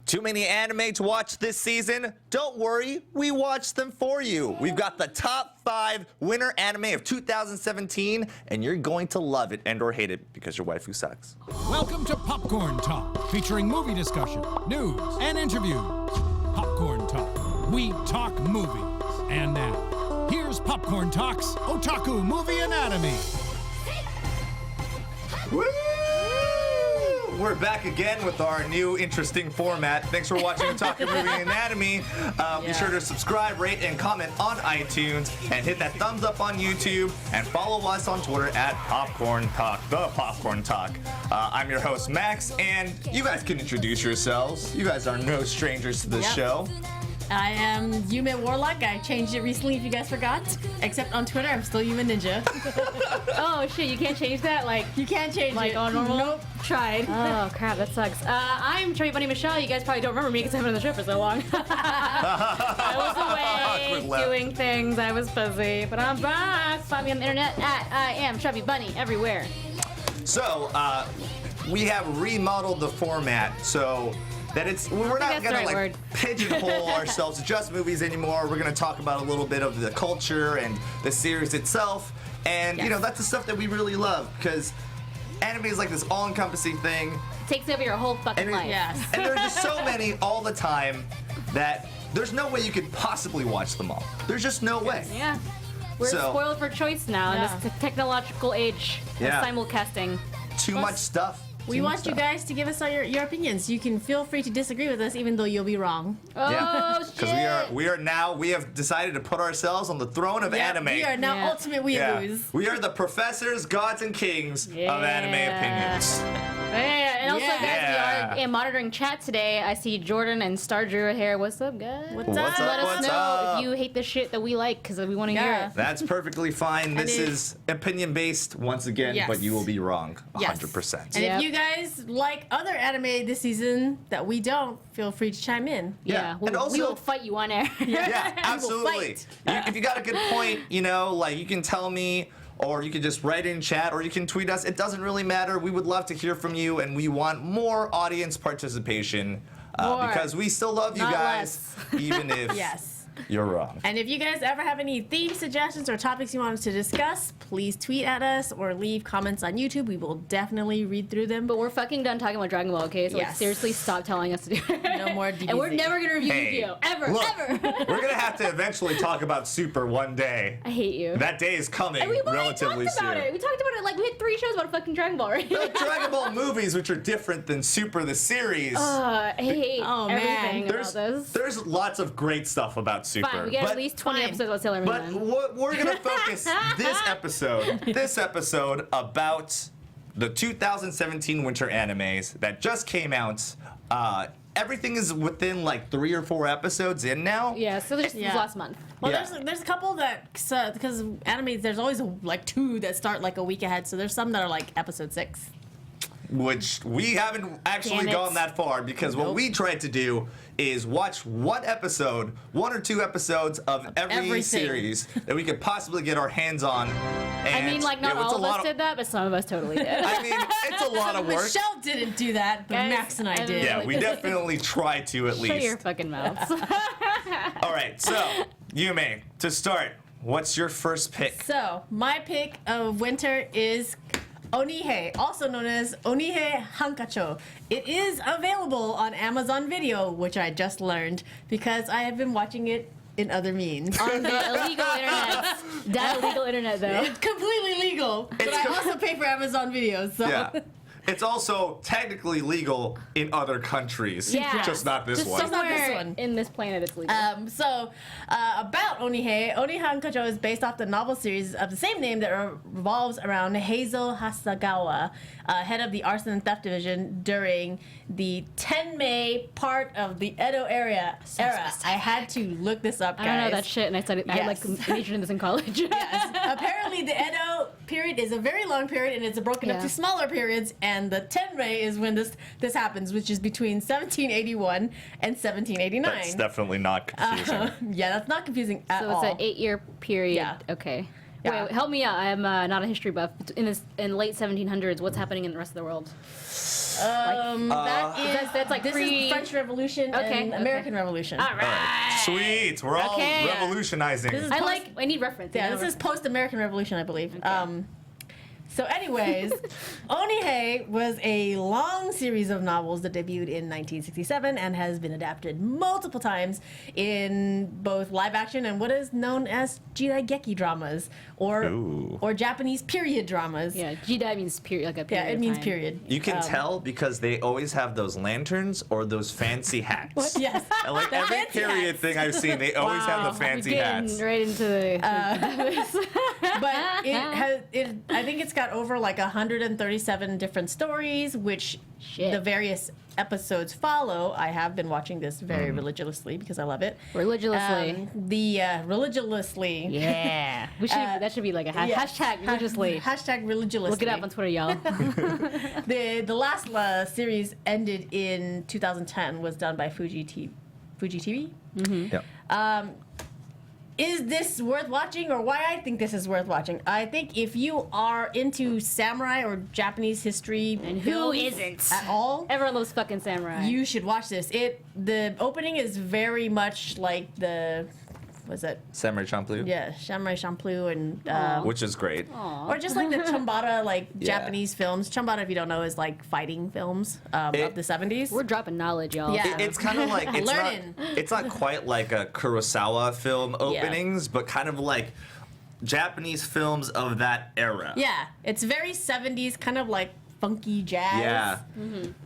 Too many anime to watch this season? Don't worry, we watched them for you. We've got the top 5 winter anime of 2017, and you're going to love it and or hate it because your waifu sucks. Welcome to Popcorn Talk, featuring movie discussion, news, and interviews. Popcorn Talk, we talk movies. And now, here's Popcorn Talk's Otaku Movie Anatomy. Woo! We're back again with our new interesting format. Thanks for watching Otaku Movie Anatomy. Be sure to subscribe, rate, and comment on iTunes, and hit that thumbs up on YouTube, and follow us on Twitter at Popcorn Talk, the Popcorn Talk. I'm your host, Max, and you guys can introduce yourselves. You guys are no strangers to this show. I am Yume Warlock. I changed it recently if you guys forgot. Except on Twitter, I'm still Yume Ninja. Oh shit, you can't change that? Like, you can't change like it. on normal? Nope, tried. Oh crap, that sucks. I'm Chubby Bunny Michelle. You guys probably don't remember me because I've been on the show for so long. I was away doing things. I was busy. But I'm back. Find me on the internet at I am Chubby Bunny everywhere. So, we have remodeled the format so that we're not gonna pigeonhole ourselves to just movies anymore. We're gonna talk about a little bit of the culture and the series itself, and you know, that's the stuff that we really love, because anime is like this all-encompassing thing. It takes over your whole fucking life. Yes. And there are just so many all the time that there's no way you could possibly watch them all. There's just no way. Yeah. We're spoiled for choice now in this technological age of simulcasting. Too much stuff. We want you guys to give us all your opinions. You can feel free to disagree with us, even though you'll be wrong. Oh shit! Because we have decided to put ourselves on the throne of anime. We are now ultimate weeaboos. We are the professors, gods, and kings of anime opinions. Yeah, and also guys, we are monitoring chat today. I see Jordan and Star Drew here. What's up, guys? What's up? Let us know up? if you hate the shit that we like, because we want to hear it. That's perfectly fine. This is opinion-based once again, but you will be and 100%. And if you guys like other anime this season that we don't, feel free to chime in. Yeah, and also, we will fight you on air. Yeah, absolutely. If you got a good point, you know, like, you can tell me, or you can just write in chat, or you can tweet us. It doesn't really matter. We would love to hear from you, and we want more audience participation because we still love you guys, even if you're wrong. And if you guys ever have any theme suggestions or topics you want us to discuss, please tweet at us or leave comments on YouTube. We will definitely read through them. But we're fucking done talking about Dragon Ball, okay? So like, seriously, stop telling us to do it. No more DBZ. And we're never gonna review Yu-Gi-Oh! Ever. We're gonna have to eventually talk about Super one day. I hate you. That day is coming relatively soon. We talked about it like we had 3 shows about fucking Dragon Ball, right? The Dragon Ball movies, which are different than Super the series. I hate everything about this. There's lots of great stuff about Super. Fine, we get at least 20 episodes about Sailor Moon. But we're gonna focus this episode about the 2017 winter animes that just came out. Everything is within like 3 or 4 episodes in now. Yeah, so there's last month. Well, there's a couple that, because anime, there's always like 2 that start like a week ahead, so there's some that are like episode 6. Which we haven't actually gone that far, because what we tried to do is watch 1 or 2 episodes of every series that we could possibly get our hands on. And I mean, like, not all of us did that, but some of us totally did. I mean, it's a lot of work. Michelle didn't do that, but Guys, Max and I did. Yeah, we definitely tried to at least. Shut your fucking mouths. All right, so, Yume, to start, what's your first pick? So, my pick of winter is Onihei, also known as Onihei Hankacho. It is available on Amazon Video, which I just learned because I have been watching it in other means. On the illegal internet. That illegal internet, though. It's completely legal, but I also pay for Amazon Video, so... Yeah. It's also technically legal in other countries, just not this one. Just not this one. In this planet, it's legal. About Onihei Hankacho is based off the novel series of the same name that revolves around Heizo Hasagawa, head of the Arson and Theft Division during the Tenmei part of the Edo era. I had to look this up, guys. I don't know that shit, and I studied. I majored in this in college. Yes. Apparently, the Edo period is a very long period, and it's broken up to smaller periods. And the Tenmei is when this happens, which is between 1781 and 1789. That's definitely not confusing. Yeah, that's not confusing at all. So it's an 8-year period. Yeah. Okay. Yeah. Wait, help me out. I'm not a history buff. In late 1700s, what's happening in the rest of the world? That's like this is French Revolution and American Revolution. All right. Sweet. We're all Okay. revolutionizing. This is I need reference. Yeah, this is post-American Revolution, I believe. So anyways, Onihei was a long series of novels that debuted in 1967 and has been adapted multiple times in both live action and what is known as Jiraigeki dramas or Japanese period dramas. Yeah, Jedi means period, like a period. Yeah, it of means time. period. You can tell because they always have those lanterns or those fancy hats. Yes. And like The every fancy period hats. thing I've seen, they always have the We're fancy getting hats. right into the. But I think it's got over like 137 different stories, which Shit. the various episodes follow. I have been watching this very religiously because I love it. Religiously. Religiously. Yeah. We should. That should be like a hashtag religiously. Hashtag religiously. Look it up on Twitter, y'all. The last series ended in 2010. Was done by Fuji TV. Yeah. Is this worth watching, or why I think this is worth watching? I think if you are into samurai or Japanese history And who films isn't? at all, Everyone loves fucking samurai. you should watch this. The opening is very much like was it? Samurai Champloo. Yeah, Samurai Champloo and Which is great. or just like the Chambara Japanese films. Chambara, if you don't know, is like fighting films of the 70s. We're dropping knowledge, y'all. Yeah. It's kind of like it's not quite like a Kurosawa film openings, but kind of like Japanese films of that era. Yeah, it's very 70s, kind of like funky jazz. Yeah.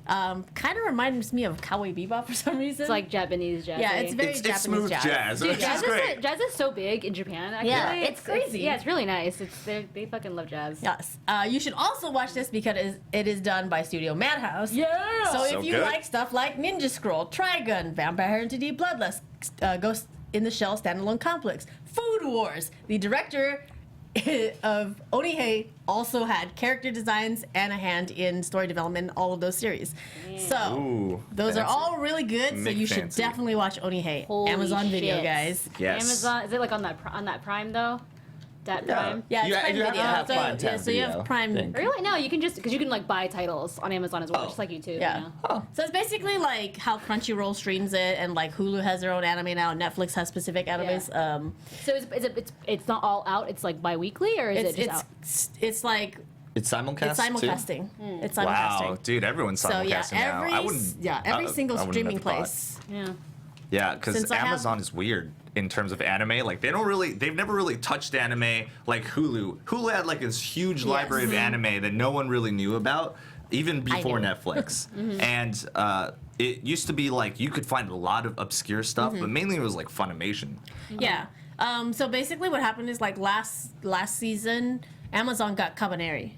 Kind of reminds me of Cowboy Bebop for some reason. It's like Japanese jazz. yeah, it's very It's Japanese smooth jazz. Dude, Which is great. jazz is so big in Japan. Actually. Yeah, it's crazy. Yeah, it's really nice. They fucking love jazz. Yes. You should also watch this because it is done by Studio Madhouse. Yeah. So So if you good. like stuff like Ninja Scroll, Trigun, Vampire Hunter D Bloodlust, Ghost in the Shell standalone complex, Food Wars, the director of Onihei also had character designs and a hand in story development in all of those series. So Ooh, those are fancy. all really good. So Make you should fancy. definitely watch Onihei. Holy Amazon Video, shit. guys. Yes. Amazon, is it like on that Prime though? That Prime? Yeah, it's You Prime have to Video. have So, Prime yeah, so you Video, have Prime. I think. Really? No, you can just because you can like buy titles on Amazon as well, just like YouTube. Yeah. You know? So it's basically like how Crunchyroll streams it, and like Hulu has their own anime now. Netflix has specific animes. So it's not all out. It's like bi-weekly, or is it just out? It's like It's simulcast. it's simulcasting. It's simulcasting. Wow, dude, everyone's So yeah, simulcasting now. I wouldn't. every single I wouldn't streaming have thought. place. Yeah. Yeah, because Since I have- Amazon is weird in terms of anime. Like they've never really touched anime like Hulu. Hulu had like this huge library of anime that no one really knew about, even before knew. Netflix. And it used to be like you could find a lot of obscure stuff, but mainly it was like Funimation. Yeah. So basically, what happened is like last season, Amazon got Cabaneri.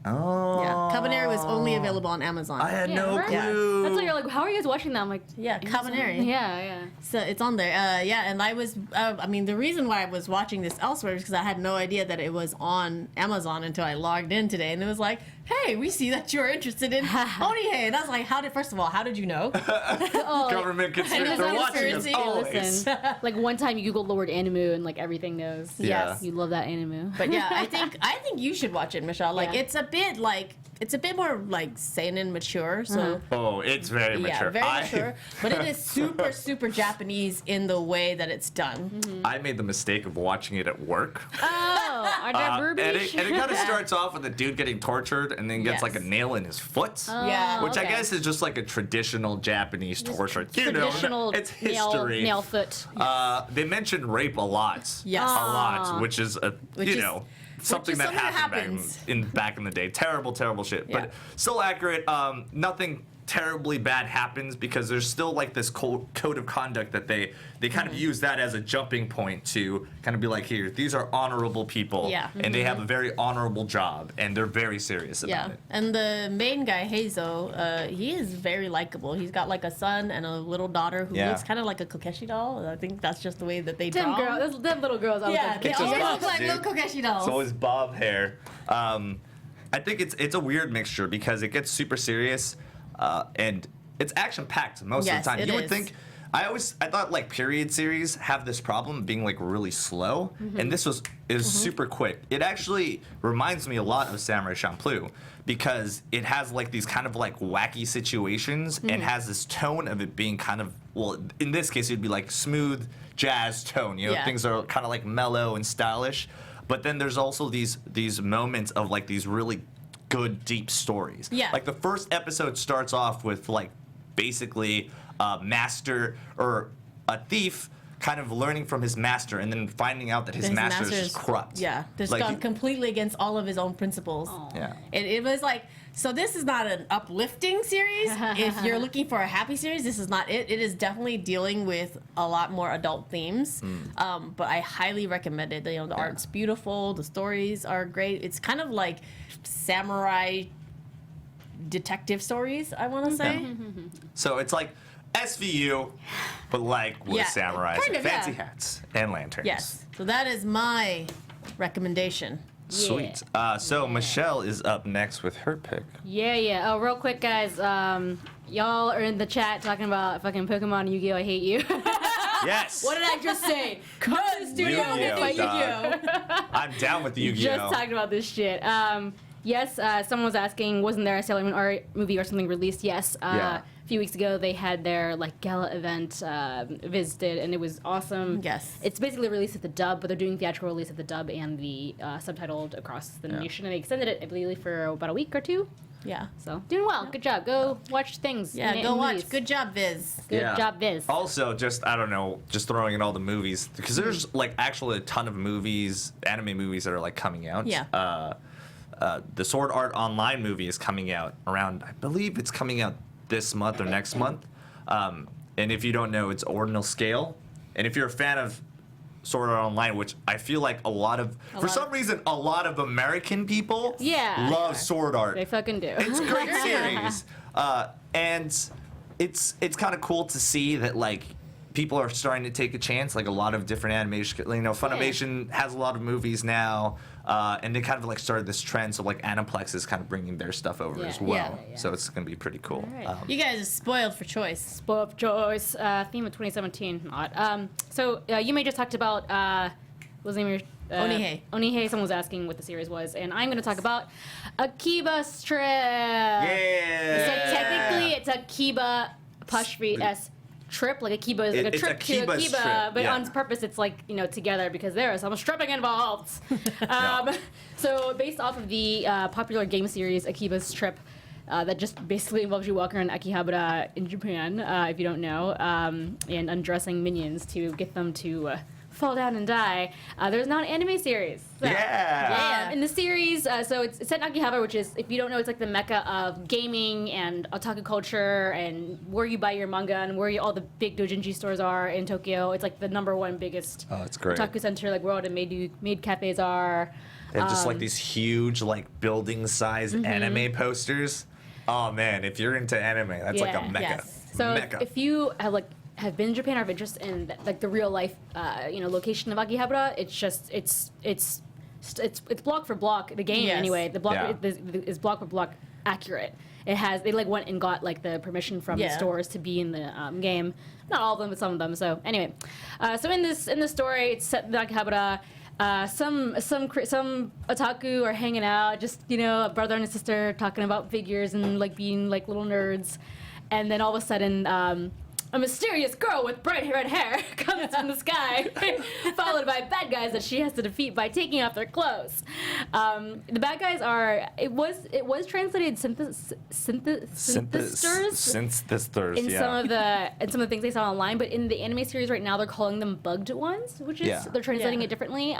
Oh. Yeah, Cabaneri was only available on Amazon. I had no remember? clue. That's why you're like, how are you guys watching that? I'm like, Yeah, Cabaneri. yeah. So it's on there. Yeah, and I was, I mean, the reason why I was watching this elsewhere is because I had no idea that it was on Amazon until I logged in today, and it was like, hey, we see that you're interested in Onihei. And I was like, first of all, how did you know? Government conspiracy. it's They're on watching us conspiracy. always. Listen, like one time you Googled the word anime and like everything goes. Yeah. Yes. You love that anime. But yeah, I think you should watch it, Michelle. Like Yeah. it's a bit more like seinen mature. So Oh, it's very mature. yeah, very mature. But it is super super Japanese in the way that it's done. I made the mistake of watching it at work. Oh, are there And boobies? it kind of starts off with a dude getting tortured and then gets Yes. like a nail in his foot. Yeah. Which I okay. guess is just like a traditional Japanese torture. You know, Traditional it's history. nail foot. They mention rape a lot. Yes. A lot, which is Which is- something is that something that happened happens. back in the day. Terrible shit. Yeah. But still accurate. Nothing terribly bad happens because there's still like this code of conduct that they kind of use that as a jumping point to kind of be like, here, these are honorable people. Yeah. And they have a very honorable job and they're very serious about Yeah, it. and the main guy Heizo, he is very likable. He's got like a son and a little daughter who Yeah. looks kind of like a Kokeshi doll. I think that's just the way that they Them draw. girls, them little girls. I was Yeah, like, they It's just always bob, look like dude. little Kokeshi dolls. It's always bob hair. I think it's a weird mixture because it gets super serious and it's action packed most Yes, of the time. it You would is. think I thought like period series have this problem of being like really slow, and this is super quick. It actually reminds me a lot of Samurai Champloo because it has like these kind of like wacky situations and has this tone of it being kind of, well, in this case it'd be like smooth jazz tone. You know, things are kind of like mellow and stylish, but then there's also these moments of like these really good deep stories. Yeah. Like the first episode starts off with like basically a master or a thief kind of learning from his master and then finding out that his master is just corrupt. Yeah, just Like gone completely against all of his own principles. Yeah. It was like, so this is not an uplifting series. If you're looking for a happy series, this is not it. It is definitely dealing with a lot more adult themes. But I highly recommend it. You know, the art's beautiful, the stories are great. It's kind of like samurai detective stories, I want to say. So it's like SVU, but like with samurais, kind of, fancy hats and lanterns. Yes. So that is my recommendation. Sweet. So Michelle is up next with her pick. Yeah. Oh, real quick, guys. Y'all are in the chat talking about fucking Pokemon, Yu-Gi-Oh! I hate you. Yes. What did I just say? Come to the studio Yu-Gi-Oh, with my dog. Yu-Gi-Oh! I'm down with the Yu-Gi-Oh. Just talking about this shit. Yes, someone was asking, wasn't there a Sailor Moon art movie or something released? Yes. Yeah. A few weeks ago, they had their like gala event visited, and it was awesome. Yes. It's basically released at the dub, but they're doing theatrical release of the dub and the subtitled across the nation, and they extended it, I believe, for about a week or two. Yeah. So doing well. Good job. Go watch things. Yeah, in go watch. movies. Good job, Viz. Good job, Viz. Also, just I don't know, just throwing in all the movies because there's like actually a ton of movies, anime movies that are like coming out. Yeah. The Sword Art Online movie is coming out around, I believe it's coming out this month or next month. And if you don't know, it's ordinal scale. And if you're a fan of Sword Art Online, which I feel like a lot of American people love Sword Art. They fucking do. It's a great series. And it's kind of cool to see that like people are starting to take a chance. Like a lot of different animation, you know, Funimation has a lot of movies now, and they kind of like started this trend. So like Aniplex is kind of bringing their stuff over as well. Yeah. So it's gonna be pretty cool. Right. You guys are spoiled for choice. Spoiled for choice. Theme of 2017. Odd. So you may just talked about what's the name of your Onihei. Onihei. Someone was asking what the series was, and I'm going to talk about Akiba Strip. Yeah. So technically, it's Akiba apostrophe S trip. Like Akiba is like a It's trip to Akiba's Akiba, trip, but yeah. on purpose, it's like together because there is some stripping involved. So based off of the popular game series Akiba's Trip. That just basically involves you walking around Akihabara in Japan, if you don't know, and undressing minions to get them to fall down and die. There's now an anime series. So, in the series, so it's set in Akihabara, which is, if you don't know, it's like the mecca of gaming and otaku culture and where you buy your manga and where all the big doujinshi stores are in Tokyo. It's like the #1 biggest it's great. otaku center, like where all the maid cafes are. They have just like these huge like building size anime posters. Oh man, if you're into anime, that's like a mecca. Yes. So Mecca. if you have been in Japan or have interest in like the real life location of Akihabara, it's block for block, the game anyway, the block is block for block accurate. They like went and got like the permission from the stores to be in the game, not all of them but some of them. So anyway, so in this story, it's set in Akihabara. Some otaku are hanging out, just a brother and a sister talking about figures and like being like little nerds, and then all of a sudden a mysterious girl with bright red hair comes from the sky, followed by bad guys that she has to defeat by taking off their clothes. The bad guys are it was translated synthesters in some of the things they saw online, but in the anime series right now they're calling them bugged ones, which is they're translating it differently.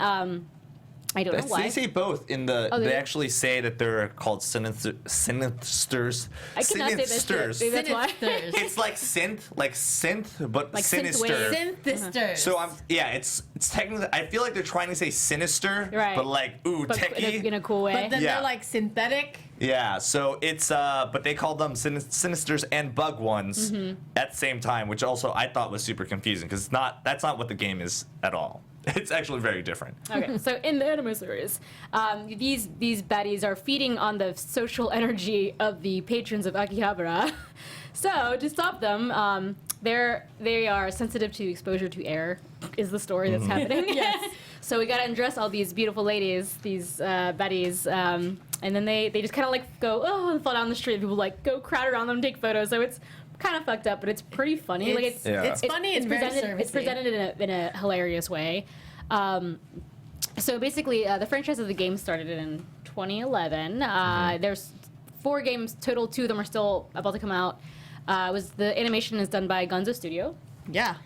I don't know why. They say both in the. Oh, they actually say that they're called sinisters. I cannot say that shit. Maybe that's why. It's like synth, but Like sinister. synthwave. Synthesters. So it's technically. I feel like they're trying to say sinister, Right. but like But techie. in a cool way. But then Yeah. they're like synthetic. Yeah, so it's but they called them sinisters and bug ones at the same time, which also I thought was super confusing because that's not what the game is at all. It's actually very different. Okay, so in the anime series, these baddies are feeding on the social energy of the patrons of Akihabara. So to stop them, they are sensitive to exposure to air. Is the story that's happening? Yes. So we gotta undress all these beautiful ladies, these baddies, and then they just kind of like go and fall down the street. People like go crowd around them, take photos. So it's kind of fucked up, but it's pretty funny. It's funny and very servicey. It's presented in a hilarious way. So basically, the franchise of the game started in 2011. There's 4 games total. 2 of them are still about to come out. The animation is done by Gonzo Studio. Yeah.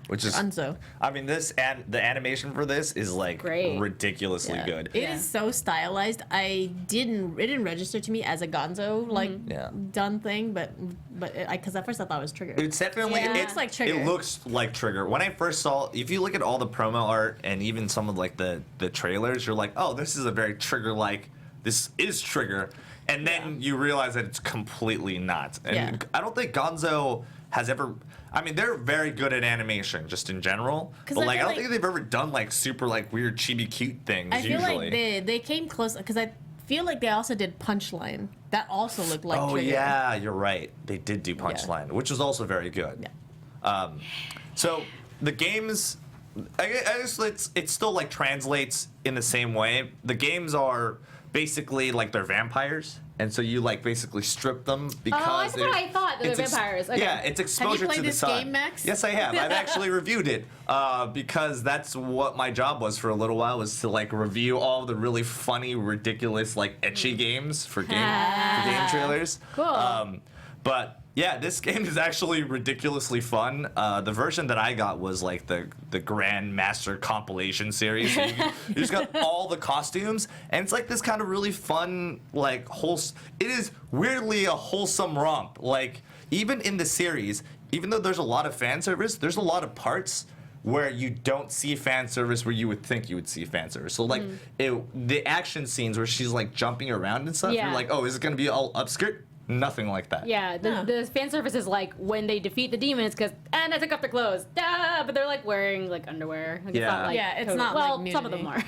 Which is Gonzo. I mean, the animation for this is like Great. ridiculously good. It is so stylized. It didn't register to me as a Gonzo done thing, but because at first I thought it was Trigger. It's definitely It looks like Trigger. It looks like Trigger. When I first saw, if you look at all the promo art and even some of like the trailers, you're like, oh, this is a very Trigger-like. This is Trigger, and then you realize that it's completely not. And I don't think Gonzo has ever. I mean, they're very good at animation, just in general. But like, I don't think they've ever done like super like weird chibi cute things. I feel usually. like they came close because I feel like they also did Punchline. That also looked like. Oh Trigger. yeah, you're right. They did do Punchline, which was also very good. Yeah. So the games, I guess it still like translates in the same way. The games are basically like they're vampires. And so you like basically strip them because that's what I thought. They're vampires. Okay. Yeah, it's exposure played to the this sun. game, Max? Yes, I have. I've actually reviewed it because that's what my job was for a little while, was to like review all the really funny, ridiculous, like ecchi games for game trailers. Cool. But yeah, this game is actually ridiculously fun. The version that I got was like the Grand Master compilation series. So you just got all the costumes, and it's like this kind of really fun, like it is weirdly a wholesome romp. Like even in the series, even though there's a lot of fan service, there's a lot of parts where you don't see fan service where you would think you would see fan service. So like the action scenes where she's like jumping around and stuff, you're like, oh, is it gonna be all upskirt? Nothing like that. Yeah, the fan service is like when they defeat the demons because I took off their clothes, but they're like wearing like underwear. Like, it's not like nudity. Some of them are.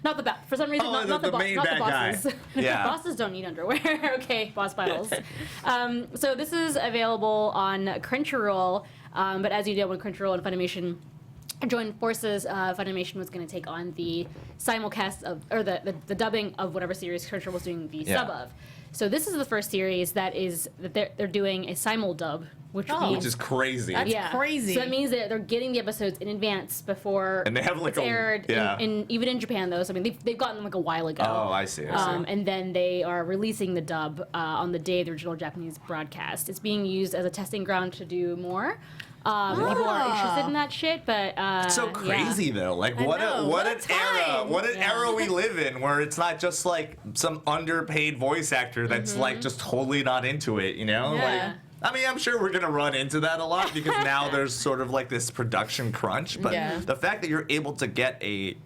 Not the for some reason not the main not bad the bosses. guy. Yeah. Bosses don't need underwear. Okay, boss battles. So this is available on Crunchyroll, but as you know, when Crunchyroll and Funimation joined forces, Funimation was going to take on the simulcast of, or the dubbing of whatever series Crunchyroll was doing the sub of. So this is the first series that they're doing a simul dub, which is crazy. That's crazy. So that means that they're getting the episodes in advance before and they have like it's aired. Even in Japan, though. So I mean, they've gotten them like a while ago. Oh, I see. And then they are releasing the dub on the day of the original Japanese broadcast. It's being used as a testing ground to do more. People are interested in that shit, but it's so crazy though. Like what an era we live in, where it's not just like some underpaid voice actor that's like just totally not into it, you know? Yeah. Like, I mean, I'm sure we're gonna run into that a lot because now there's sort of like this production crunch. But the fact that you're able to get a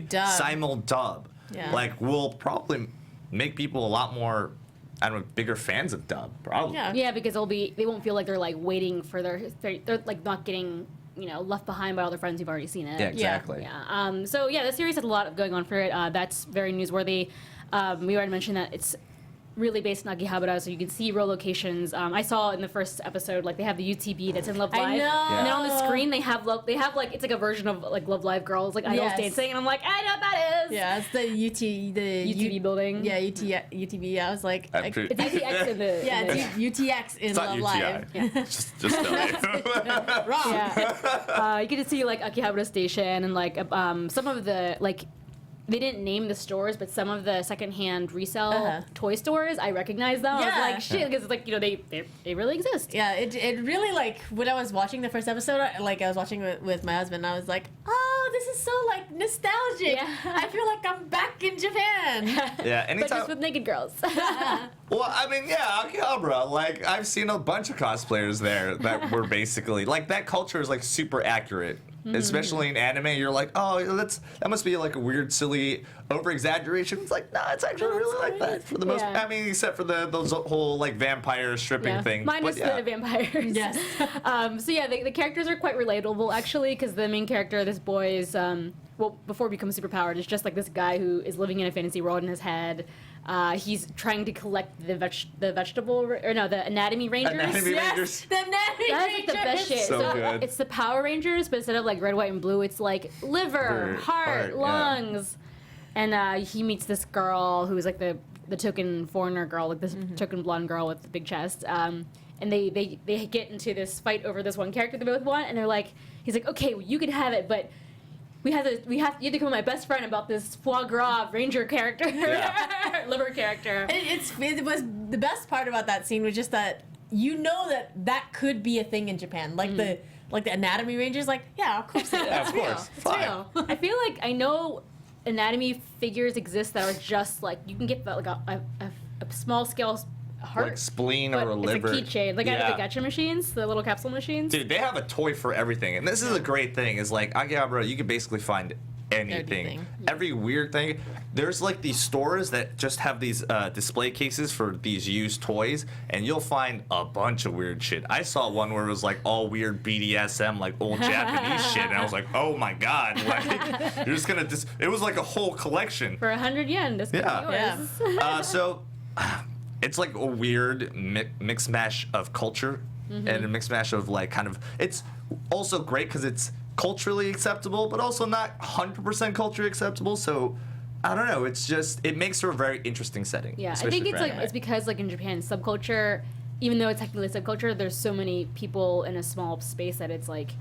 simul dub, like, will probably make people a lot more, I don't know, bigger fans of dub, probably. Yeah, because they won't feel like they're like waiting for they're like not getting left behind by all their friends who've already seen it. Yeah, exactly. Yeah. So yeah, the series has a lot going on for it. That's very newsworthy. We already mentioned that it's really based in Akihabara, so you can see real locations. I saw in the first episode, like, they have the UTB that's in Love Live. I know. And then on the screen they have like, it's like a version of like Love Live girls, like idols dancing, and I'm like, I know what that is. Yeah, it's the UTB building. Yeah, UTB. I was like, it's UTX in the it's UTX in Love Live. Yeah. just tell you. Wrong. Yeah. You get to see like Akihabara Station and like some of the like. They didn't name the stores, but some of the secondhand resale toy stores, I recognize them. Yeah. I was like, shit, because it's like, they really exist. Yeah, it really, like, when I was watching the first episode, like, I was watching with my husband, and I was like, oh, this is so, like, nostalgic. Yeah. I feel like I'm back in Japan. Yeah, anytime. But just with naked girls. Well, I mean, yeah, Akihabara, like, I've seen a bunch of cosplayers there that were basically, like, that culture is, like, super accurate. Especially in anime, you're like, oh, that must be like a weird, silly over-exaggeration. It's like, no, it's actually really like that for the most. I mean, except for those whole like vampire stripping thing. Minus the vampires. Yes. So yeah, the characters are quite relatable actually, because the main character, this boy, is well, before he becomes superpowered, is just like this guy who is living in a fantasy world in his head. He's trying to collect the anatomy rangers. Anatomy Yes, Rangers. the anatomy That's like the best shit. So good. It's the Power Rangers, but instead of like red, white, and blue, it's like liver, heart, yeah. lungs. And he meets this girl who's like the token foreigner girl, like this token blonde girl with the big chest. And they get into this fight over this one character they both want, and he's like, okay, well, you can have it, but you have to become my best friend about this foie gras ranger character, liver character. It was the best part about that scene was just that that could be a thing in Japan, like the anatomy rangers, like of course it is. Yeah, of course. It's Fine. real. I feel like I know anatomy figures exist that are just like you can get like a small scale heart, Like spleen but or a liver. It's a keychain, like out of the gacha machines, the little capsule machines. Dude, they have a toy for everything, and this is a great thing. Is like Akihabara, you can basically find anything. Every weird thing. There's like these stores that just have these display cases for these used toys, and you'll find a bunch of weird shit. I saw one where it was like all weird BDSM, like old Japanese shit, and I was like, oh my god, like you're just gonna it was like a whole collection. For 100 yen, this could be yours. So it's like a weird mix mash of culture and a mix mash of like kind of. It's also great because it's culturally acceptable, but also not 100% culturally acceptable. So I don't know. It's just it makes for a very interesting setting. Yeah, I especially think it's for like anime. it's because like in Japan, subculture, even though it's technically subculture, there's so many people in a small space that it's like,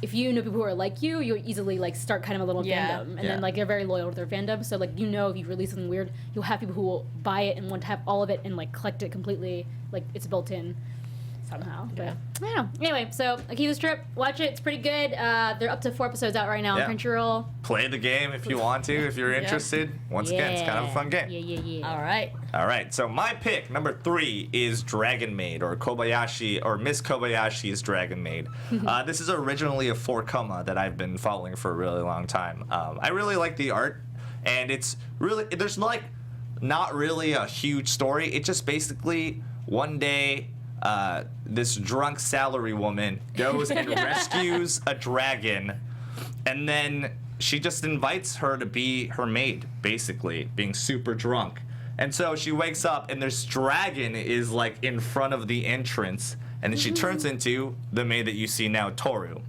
if you know people who are like you'll easily like start kind of a little fandom, and then like they're very loyal to their fandom. So like if you release something weird, you'll have people who will buy it and want to have all of it and like collect it completely, like it's built in somehow. But I don't know. Anyway, so Akiba's Trip, watch it. It's pretty good. They're up to 4 episodes out right now on Crunchyroll. Play the game if you want to, if you're interested. Once again, it's kind of a fun game. Yeah. All right. So my pick, number 3, is Dragon Maid, or Kobayashi, or Miss Kobayashi's Dragon Maid. This is originally a 4-koma that I've been following for a really long time. I really like the art, and it's really, there's like not really a huge story. It just basically, one day, this drunk salary woman goes and rescues a dragon, and then she just invites her to be her maid, basically, being super drunk. And so she wakes up, and this dragon is like in front of the entrance, and then she turns into the maid that you see now, Toru.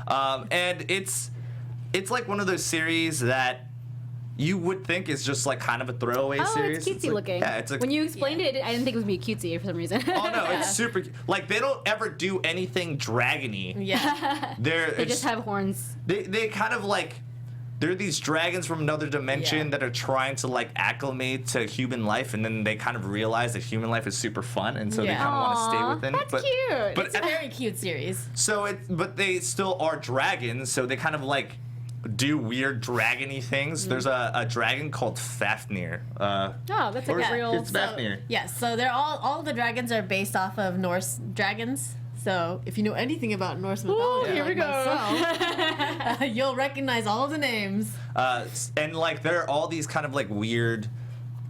And it's like one of those series that you would think is just like kind of a throwaway series. It's cutesy looking. Yeah, it's like, when you explained it, I didn't think it was gonna be cutesy for some reason. oh no, it's super. Like they don't ever do anything dragony. Yeah. They just have horns. They kind of like. They're these dragons from another dimension that are trying to like acclimate to human life, and then they kind of realize that human life is super fun, and so they kind of want to stay within it. That's cute. But It's a very cute series. but they still are dragons, so they kind of like do weird dragony things. There's a dragon called Fafnir. That's like a real. It's Fafnir. Yes, so they're all of the dragons are based off of Norse dragons. So if you know anything about Norse mythology, here we like go. myself, you'll recognize all of the names. And like there are all these kind of like weird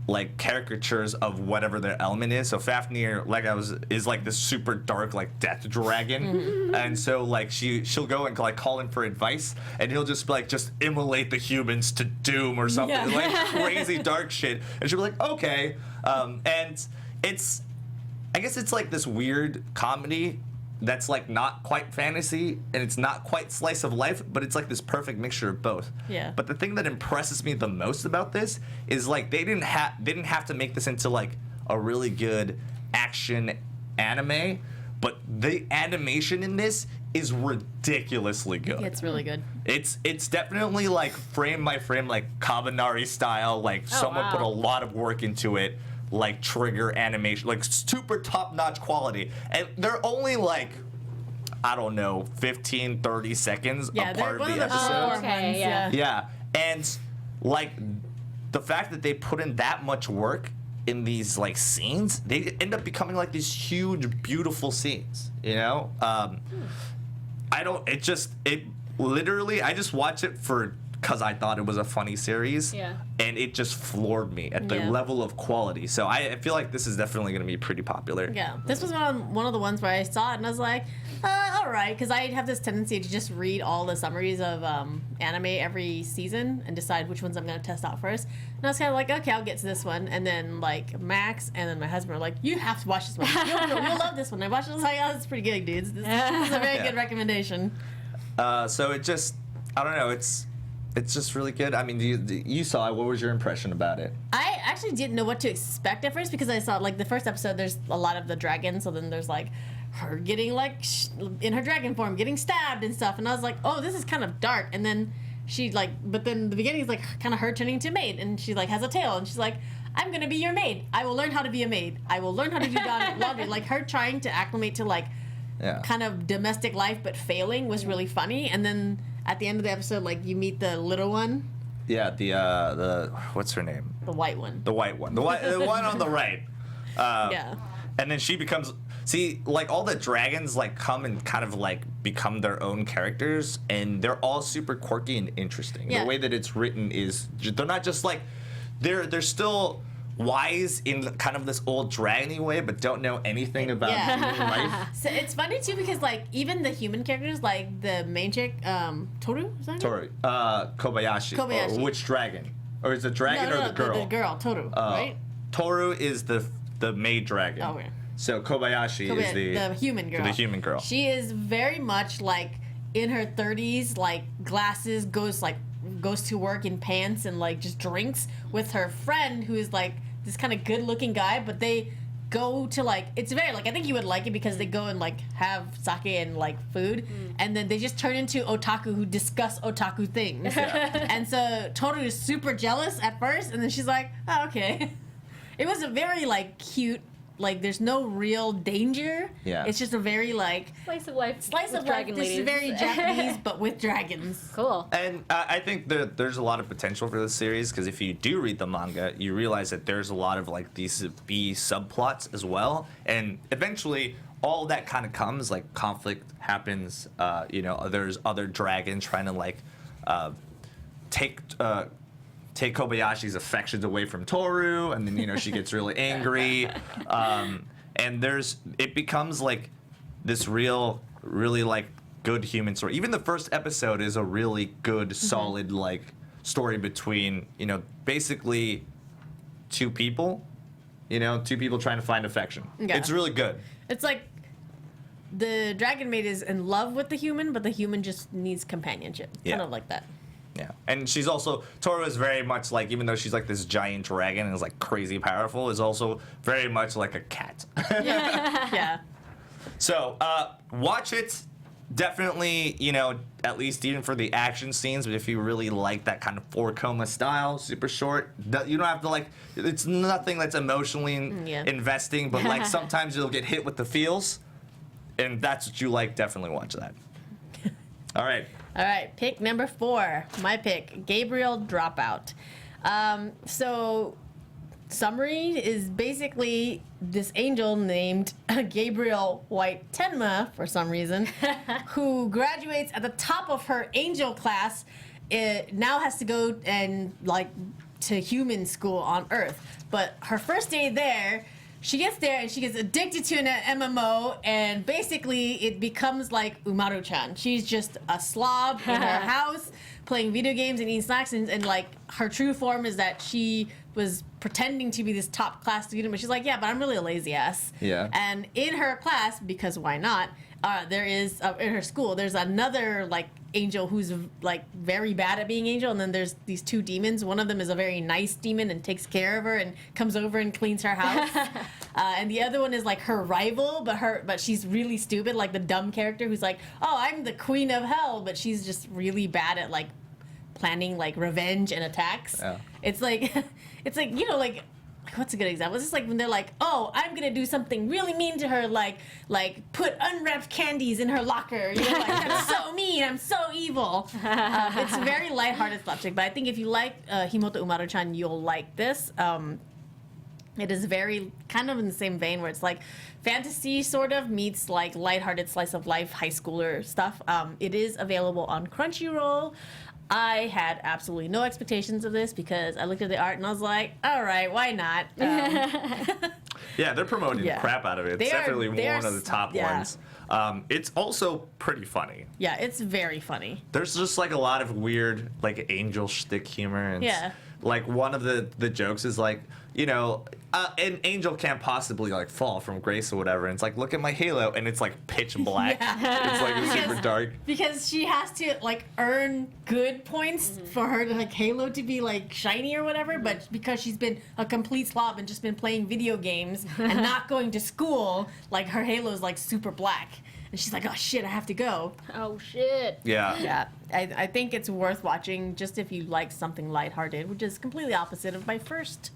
like caricatures of whatever their element is. So Fafnir, is like this super dark like death dragon, and so like she'll go and like call him for advice, and he'll just like immolate the humans to doom or something, like crazy dark shit, and she'll be like, okay, and I guess it's like this weird comedy that's like not quite fantasy and it's not quite slice of life, but it's like this perfect mixture of both. Yeah. But the thing that impresses me the most about this is like they didn't have to make this into like a really good action anime, but the animation in this is ridiculously good. It's really good. It's definitely like frame by frame, like Kabanari style, like someone put a lot of work into it. Like trigger animation, like super top-notch quality, and they're only like, I don't know, 15, 30 seconds apart of the episode. Okay, Yeah, and like the fact that they put in that much work in these like scenes, they end up becoming like these huge, beautiful scenes. You know, I just watch it for because I thought it was a funny series. Yeah. And it just floored me at the level of quality. So I feel like this is definitely going to be pretty popular. Yeah, this was one of the ones where I saw it and I was like, all right, because I have this tendency to just read all the summaries of anime every season and decide which ones I'm going to test out first. And I was kind of like, okay, I'll get to this one. And then like Max and then my husband were like, you have to watch this one. You'll love this one. I watched it. I was like, oh, this is pretty good, dudes. This is a very good recommendation. So it just, I don't know, it's just really good. I mean, you saw it. What was your impression about it? I actually didn't know what to expect at first because I saw like the first episode. There's a lot of the dragon, so then there's like her getting like in her dragon form, getting stabbed and stuff. And I was like, oh, this is kind of dark. And then she like, but then the beginning is like kind of her turning into a maid, and she like has a tail, and she's like, I'm gonna be your maid. I will learn how to be a maid. I will learn how to do laundry. Like her trying to acclimate to like kind of domestic life, but failing was really funny. And then at the end of the episode, like you meet the little one. Yeah, the what's her name? The white one. The white one. The one on the right. Yeah. And then she becomes, like all the dragons like come and kind of like become their own characters, and they're all super quirky and interesting. Yeah. The way that it's written is, they're not just like, they're still wise in kind of this old dragony way, but don't know anything about human life. So it's funny too because like even the human characters, like the main chick, Toru, is that her name? Kobayashi. Kobayashi. Or which dragon? Or is it dragon or the girl? The girl, Toru, right? Toru is the maid dragon. Oh, okay. So Kobayashi is the human girl. The human girl. She is very much like in her 30s, like glasses, goes to work in pants and like just drinks with her friend who is like this kind of good-looking guy, but they go to like, it's very like, I think you would like it because they go and like have sake and like food, and then they just turn into otaku who discuss otaku things. And so Toru is super jealous at first, and then she's like, oh, okay. It was a very like cute, like there's no real danger. Yeah. It's just a very like Slice of life. Dragon this is very Japanese, but with dragons. Cool. And I think that there's a lot of potential for this series, because if you do read the manga, you realize that there's a lot of like these B subplots as well, and eventually all that kind of comes, like conflict happens. There's other dragons trying to like take Kobayashi's affections away from Toru, and then she gets really angry, and it becomes like this really like good human story. Even the first episode is a really good, solid like story between basically two people trying to find affection. Yeah. It's really good. It's like the dragon maid is in love with the human, but the human just needs companionship. Yeah. Kind of like that. Yeah, and she's also, Toru is very much like, even though she's like this giant dragon and is like crazy powerful, is also very much like a cat. Yeah. So watch it. Definitely, at least even for the action scenes, but if you really like that kind of 4-coma style, super short, you don't have to like, it's nothing that's emotionally investing, but like sometimes you'll get hit with the feels, and that's what you like, definitely watch that. All right, pick number 4. My pick, Gabriel Dropout. So, summary is basically this angel named Gabriel White Tenma, for some reason, who graduates at the top of her angel class. It now has to go and like to human school on Earth. But her first day there, she gets there and she gets addicted to an MMO, and basically it becomes like Umaru-chan. She's just a slob in her house playing video games and eating snacks, and like her true form is that she was pretending to be this top class student, but she's like, yeah, but I'm really a lazy ass. Yeah. And in her class, because why not, there is, in her school, there's another like angel who's like very bad at being angel, and then there's these 2 demons. One of them is a very nice demon and takes care of her and comes over and cleans her house. And the other one is like her rival, but she's really stupid, like the dumb character who's like, oh, I'm the queen of hell, but she's just really bad at like planning like revenge and attacks. Yeah. It's like like what's a good example? It's just like when they're like, oh, I'm gonna do something really mean to her, like put unwrapped candies in her locker. Like I'm so mean, I'm so evil. It's a very lighthearted subject, but I think if you like Himoto Umaru-chan, you'll like this. It is very kind of in the same vein where it's like fantasy sort of meets like lighthearted slice of life high schooler stuff. It is available on Crunchyroll. I had absolutely no expectations of this because I looked at the art and I was like, all right, why not? Yeah, they're promoting the Yeah. crap out of it. It's definitely one of the top yeah. ones. It's also pretty funny. Yeah, it's very funny. There's just like a lot of weird like angel shtick humor. And Yeah. Like one of the jokes is like, you know, an angel can't possibly like fall from grace or whatever. And it's like, look at my halo, and it's like pitch black. Yeah. It's like super dark. Because she has to like earn good points for her to like Halo to be like shiny or whatever, but because she's been a complete slob and just been playing video games and not going to school, like her Halo's like super black. And she's like, oh shit, I have to go. Oh shit. Yeah. Yeah, I think it's worth watching just if you like something lighthearted, which is completely opposite of my first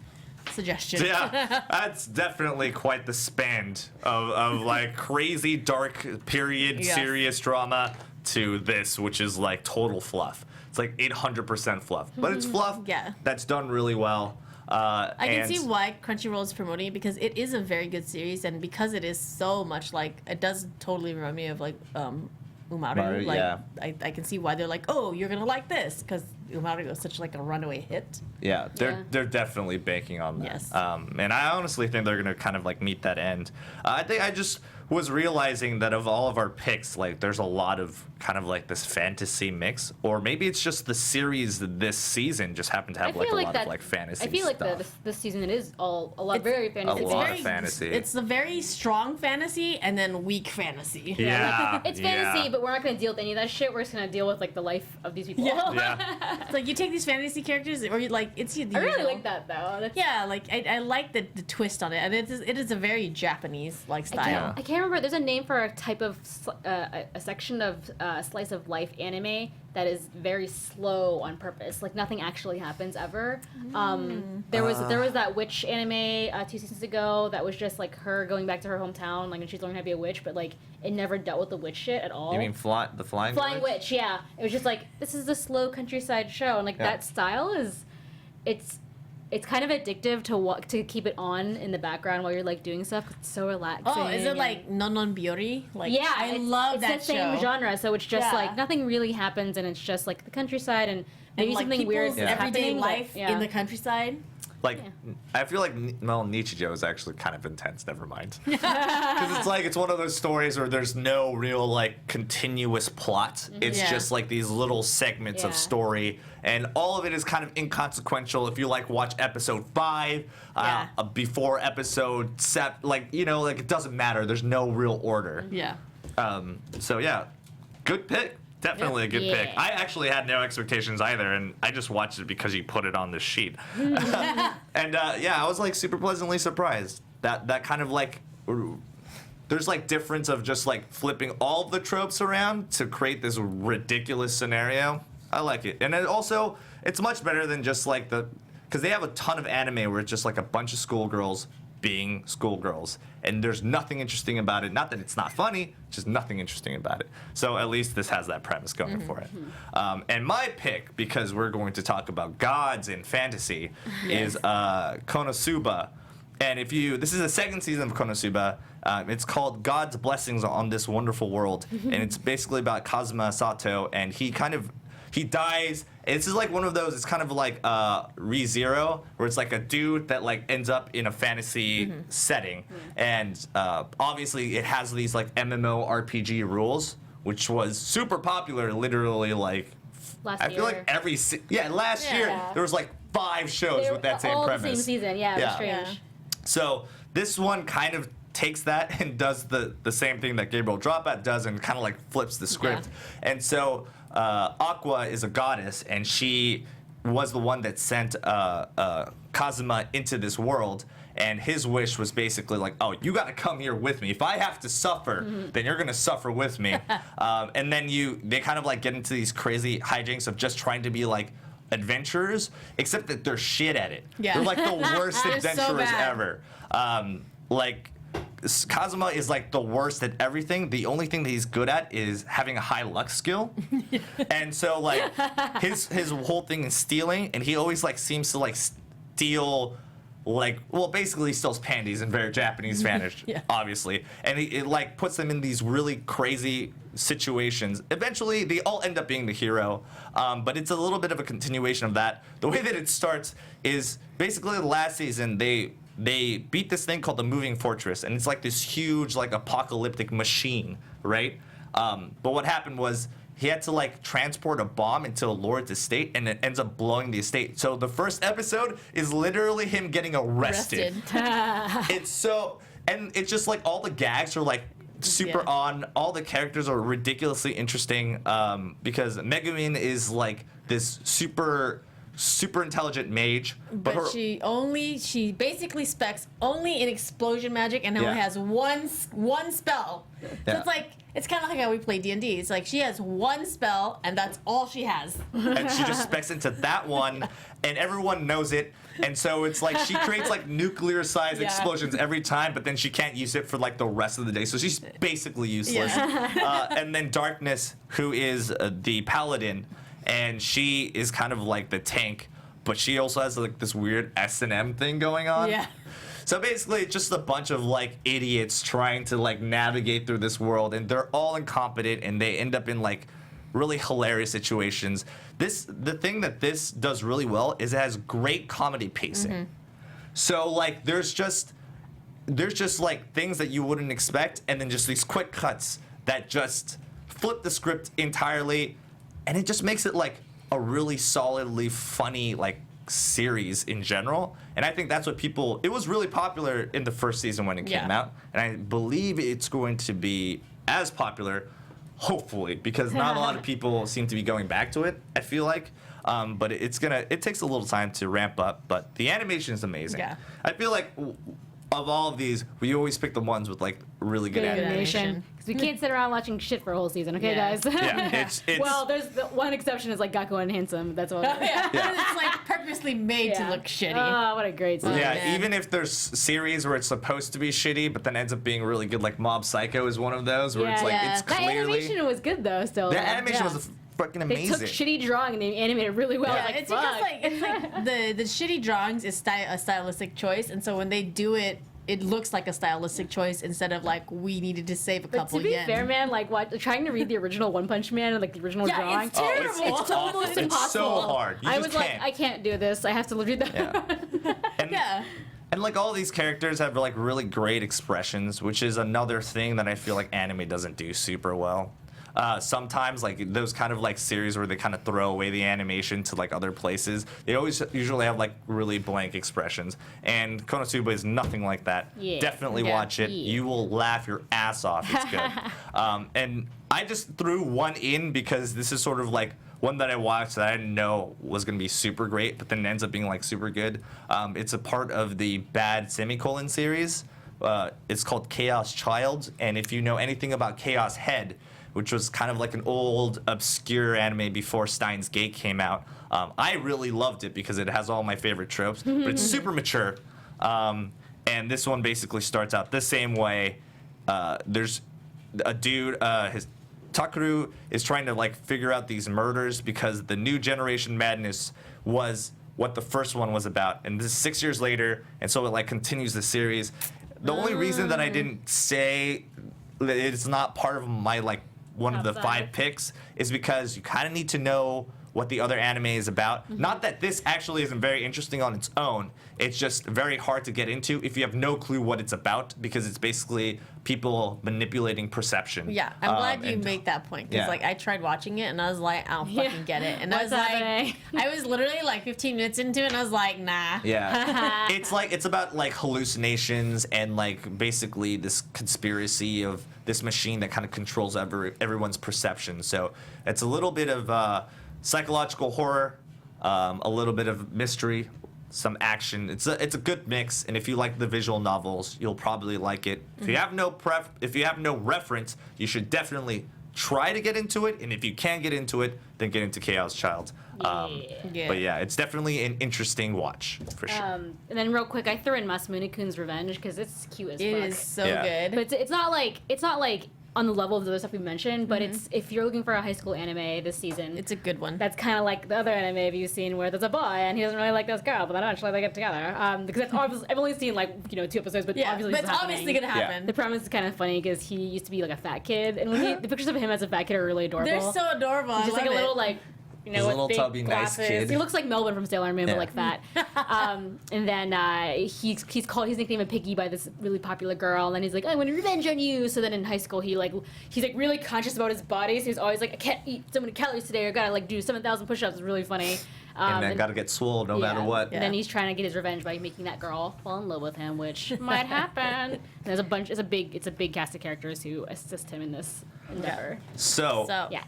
suggestion. Yeah, that's definitely quite the span of like crazy dark period Yes. serious drama to this, which is like total fluff. It's like 800% fluff, but it's fluff Yeah. that's done really well. I can and- see why Crunchyroll is promoting it because it is a very good series, and because it is so much like it does totally remind me of like Umaru. Umaru, Like yeah. I can see why they're like, oh, you're gonna like this because Umaru was such like a runaway hit. Yeah, Yeah. they're definitely banking on that. Yes. And I honestly think they're gonna kind of like meet that end. I think I just was realizing that of all of our picks, like there's a lot of kind of like this fantasy mix, or maybe it's just the series this season just happened to have like a lot of like fantasy. I feel like stuff. this season it is all a lot very fantasy. a lot very, of fantasy. It's a very strong fantasy and then weak fantasy. Yeah, It's yeah. fantasy, but we're not going to deal with any of that shit. We're just going to deal with like the life of these people. Yeah. Yeah. It's like you take these fantasy characters, or you like it's the I really usual. like that though. That's, Yeah, like I like the twist on it, and it is a very Japanese like style. I can't remember. There's a name for a type of a section of slice of life anime that is very slow on purpose. Like nothing actually happens ever. There was that witch anime 2 seasons ago that was just like her going back to her hometown, like when she's learning how to be a witch, but like it never dealt with the witch shit at all. You mean the flying Witch? Yeah. It was just like this is a slow countryside show, and like Yeah. that style is, it's kind of addictive to keep it on in the background while you're like doing stuff. It's so relaxing. Oh, is it and- like Non Biori? Like yeah, I it's, love it's that the same show. genre, so it's just Yeah. like nothing really happens, and it's just like the countryside and maybe And, like, something weird is people's everyday happening, but- life yeah. in the countryside. Like, I feel like Nichijou is actually kind of intense. Never mind. Because it's one of those stories where there's no real like continuous plot. It's Yeah. just like these little segments Yeah. of story, and all of it is kind of inconsequential. If you like watch episode 5 Yeah. before episode 7, like like it doesn't matter. There's no real order. Yeah. So yeah, good pick. Definitely a good Yeah. pick. I actually had no expectations either, and I just watched it because you put it on the sheet. And I was like super pleasantly surprised that kind of like there's like difference of just like flipping all of the tropes around to create this ridiculous scenario. I like it, and it's much better than just like because they have a ton of anime where it's just like a bunch of schoolgirls being schoolgirls, and there's nothing interesting about it. Not that it's not funny, just nothing interesting about it. So at least this has that premise going for it. And my pick, because we're going to talk about gods in fantasy, is Konosuba. And this is the second season of Konosuba. It's called God's Blessings on This Wonderful World, and it's basically about Kazuma Sato, and he dies. This is like one of those. It's kind of like ReZero, where it's like a dude that like ends up in a fantasy setting, and obviously it has these like MMORPG rules, which was super popular. Literally, like Last I feel like year. last year Yeah. there was like 5 shows They with that were same all premise. the same season. Yeah, it was Yeah. strange. Yeah. So this one kind of takes that and does the same thing that Gabriel Dropout does, and kind of like flips the script. And so Aqua is a goddess, and she was the one that sent Kazuma into this world. And his wish was basically like, oh, you got to come here with me. If I have to suffer, then you're going to suffer with me. And then they kind of like get into these crazy hijinks of just trying to be like adventurers, except that they're shit at it. Yeah. They're like the worst They're so adventurers bad. ever. Like Kazuma is like the worst at everything. The only thing that he's good at is having a high luck skill. And so like his whole thing is stealing, and he always like seems to like steal like, well, basically steals panties in very Japanese Spanish, obviously, and it like puts them in these really crazy situations. Eventually, they all end up being the hero, but it's a little bit of a continuation of that. The way that it starts is basically the last season they beat this thing called the Moving Fortress, and it's like this huge like apocalyptic machine, right? But what happened was he had to like transport a bomb into a lord's estate, and it ends up blowing the estate. So the first episode is literally him getting arrested. It's so, and it's just like all the gags are like super on. All the characters are ridiculously interesting because Megumin is like this super intelligent mage, but she basically specs only in explosion magic and only has one spell. So it's kind of like how we play D&D. It's like she has one spell and that's all she has. And she just specs into that one, and everyone knows it. And so it's like she creates like nuclear-sized explosions every time, but then she can't use it for like the rest of the day. So she's basically useless. And then Darkness, who is the paladin, and she is kind of like the tank, but she also has like this weird S&M thing going on. Yeah. So basically, it's just a bunch of like idiots trying to like navigate through this world, and they're all incompetent, and they end up in like really hilarious situations. The thing that this does really well is it has great comedy pacing. So like there's just like things that you wouldn't expect, and then just these quick cuts that just flip the script entirely. And it just makes it like a really solidly funny like series in general. And I think that's what it was really popular in the first season when it came out. And I believe it's going to be as popular, hopefully, because not a lot of people seem to be going back to it, I feel like. But it takes a little time to ramp up, but the animation is amazing. Yeah. I feel like of all of these, we always pick the ones with like really good animation. Because we can't sit around watching shit for a whole season, okay, guys? Yeah, it's well, there's the one exception is like Gakko and Handsome. That's all. It's like purposely made to look shitty. Oh, what a great season. Yeah, even if there's series where it's supposed to be shitty, but then ends up being really good, like Mob Psycho is one of those where it's like it's clearly. The animation was good though. Still, the animation was fucking amazing. They took shitty drawing and they animated really well. Yeah, like, it's like the shitty drawings is a stylistic choice, and so when they do it, it looks like a stylistic choice instead of like we needed to save a couple. But to be fair, man, like trying to read the original One Punch Man and like the original drawing, it's terrible. It's almost impossible. It's so hard. You I just was like, I can't do this. I have to read that. And like all these characters have like really great expressions, which is another thing that I feel like anime doesn't do super well. Sometimes like those kind of like series where they kind of throw away the animation to like other places, they always usually have like really blank expressions, and Konosuba is nothing like that. Definitely watch it. You will laugh your ass off. It's good. And I just threw one in because this is sort of like one that I watched that I didn't know was going to be super great, but then it ends up being like super good. It's a part of the Bad Semicolon series. It's called Chaos Child, and if you know anything about Chaos Head, which was kind of like an old, obscure anime before Steins Gate came out. I really loved it because it has all my favorite tropes, but it's super mature. And this one basically starts out the same way. There's a dude, Takeru is trying to like figure out these murders because the new generation madness was what the first one was about. And this is 6 years later, and so it like continues the series. The only reason that I didn't say that it's not part of my like one of the 5 picks is because you kind of need to know what the other anime is about. Not that this actually isn't very interesting on its own. It's just very hard to get into if you have no clue what it's about, because it's basically people manipulating perception. Yeah, I'm glad you make that point, because like I tried watching it and I was like, I don't fucking get it. And I was like, I was literally like 15 minutes into it and I was like, nah. Yeah. It's about like hallucinations and like basically this conspiracy of this machine that kind of controls everyone's perception. So it's a little bit of psychological horror, a little bit of mystery, some action. It's a good mix, and if you like the visual novels, you'll probably like it. If you have no reference, you should definitely try to get into it, and if you can't get into it, then get into Chaos Child. But yeah, it's definitely an interesting watch for sure. And then real quick, I threw in Masamune-kun's Revenge because it's cute as fuck. It is so good. But it's not like on the level of the other stuff we mentioned, but it's if you're looking for a high school anime this season, It's a good one. that's kind of like the other anime you've seen where there's a boy and he doesn't really like this girl, but then eventually they get together. Because that's obviously, I've only seen like 2 episodes, but yeah, obviously but it's it's obviously happening. gonna happen. The premise is kind of funny because he used to be like a fat kid, and when the pictures of him as a fat kid are really adorable. They're so adorable. He's just I like a love little it. like. He's a With little big tubby, nice glasses. kid. He looks like Melvin from Sailor Moon, Yeah. but like fat. And then he's nicknamed a Piggy by this really popular girl. And then he's like, I want revenge on you. So then in high school, he's like really conscious about his body. So he's always like, I can't eat so many calories today. I gotta like do 7,000 push-ups. It's really funny. And then gotta get swole no matter what. And then he's trying to get his revenge by making that girl fall in love with him, which might happen. And there's a bunch. It's a big cast of characters who assist him in this endeavor. So Yeah.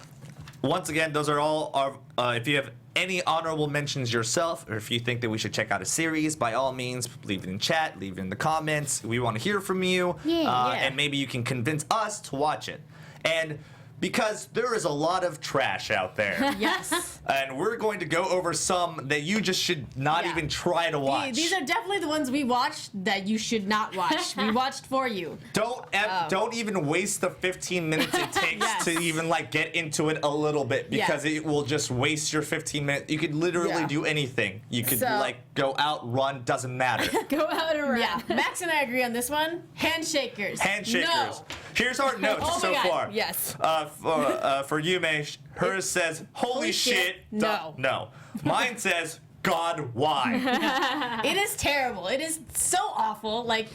once again, those are all our. If you have any honorable mentions yourself, or if you think that we should check out a series, by all means, leave it in chat, leave it in the comments. We want to hear from you. Yeah. And maybe you can convince us to watch it. And because there is a lot of trash out there. Yes. And we're going to go over some that you just should not Yeah. even try to watch. These are definitely the ones we watched that you should not watch. We watched for you. Don't even waste the 15 minutes it takes Yes. to even like get into it a little bit, because Yeah. it will just waste your 15 minutes. You could literally Yeah. do anything. You could So- like go out, run, doesn't matter. Go out and run. Yeah. Max and I agree on this one. Handshakers. Handshakers. No. Here's our notes Oh my so God. far. Yes. For Yume, hers says, "Holy shit, no." no." Mine says, "God, why?" It is terrible. It is so awful. Like,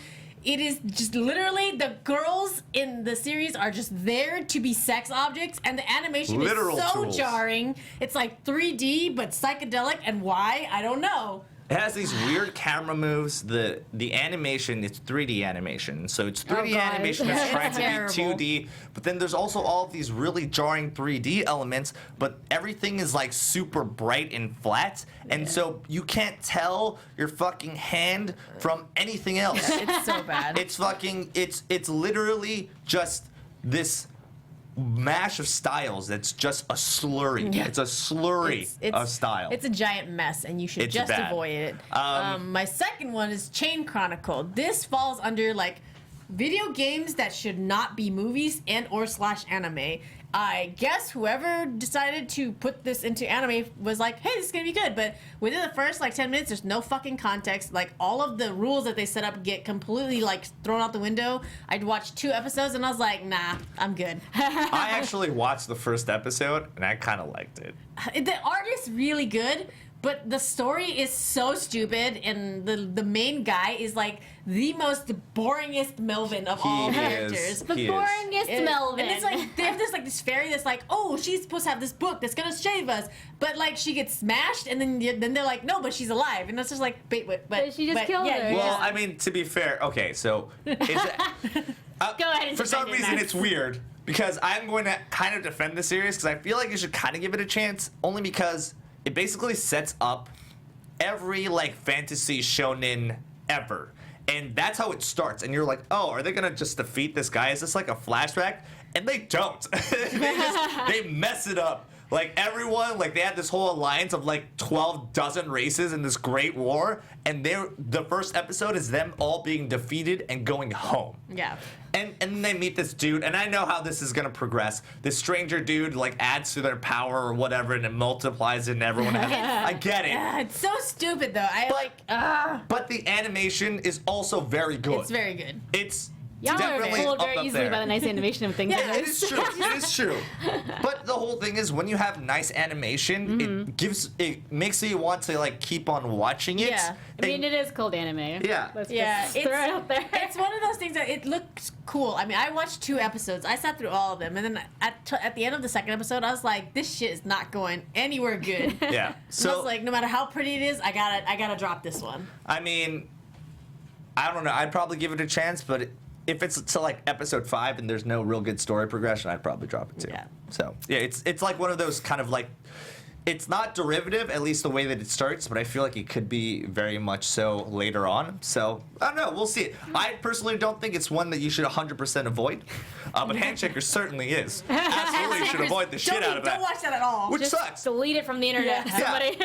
it is just literally the girls in the series are just there to be sex objects, and the animation Literal is so tools. jarring. It's like 3D but psychedelic, and why? I don't know. It has these weird camera moves. The animation, it's 3D animation. So it's 3D God. animation that's It's trying to terrible. be 2D. But then there's also all of these really jarring 3D elements, but everything is like super bright and flat. And so you can't tell your fucking hand from anything else. It's so bad. It's literally just this mash of styles that's just a slurry. Yeah. It's a slurry of style. It's a giant mess, and you should It's just bad. avoid it. My second one is Chain Chronicle. This falls under like video games that should not be movies and or / anime. I guess whoever decided to put this into anime was like, hey, this is gonna be good. But within the first like 10 minutes, there's no fucking context. Like, all of the rules that they set up get completely like thrown out the window. I'd watched 2 episodes and I was like, nah, I'm good. I actually watched the first episode and I kind of liked it. The art is really good, but the story is so stupid, and the main guy is like the most boringest Melvin of all He is. characters. The He is. boringest Melvin. And it's like there's like this fairy that's like, oh, she's supposed to have this book that's gonna save us, but like she gets smashed, and then they're like, no, but she's alive, and it's just like, wait, but But she just killed her. you Well, just- I mean, to be fair, okay, so is it, Go ahead and for some defend it, reason Max. it's weird because I'm going to kind of defend the series because I feel like you should kind of give it a chance, only because it basically sets up every like fantasy shonen ever. And that's how it starts. And you're like, oh, are they gonna just defeat this guy? Is this like a flashback? And they don't. they mess it up. Like everyone, like they had this whole alliance of like 12 dozen races in this great war, and the first episode is them all being defeated and going home. yeah. And then they meet this dude, and I know how this is gonna progress. This stranger dude like adds to their power or whatever, and it multiplies it, and everyone has. I get it. It's so stupid though. But the animation is also very good. It's very good. It's Y'all are definitely fooled up very up easily there. by the nice animation of things. Yeah, like It this. is true. It is true. But the whole thing is, when you have nice animation, it makes you want to like keep on watching it. Yeah. I mean, it is called anime. Yeah. Let's Yeah, just throw it out there. It's one of those things that it looks cool. I mean, I watched 2 episodes. I sat through all of them, and then at the end of the second episode, I was like, this shit is not going anywhere good. Yeah. So I So was like, no matter how pretty it is, I gotta drop this one. I mean, I don't know. I'd probably give it a chance, but if it's to like episode 5 and there's no real good story progression, I'd probably drop it too. Yeah. So yeah, it's like one of those kind of like, it's not derivative, at least the way that it starts, but I feel like it could be very much so later on. So I don't know. We'll see. I personally don't think it's one that you should 100% avoid, but Handshakers certainly is. Absolutely should avoid the shit out of that. Don't watch that at all. Which Just sucks. delete it from the internet. Yeah. Yeah, Somebody.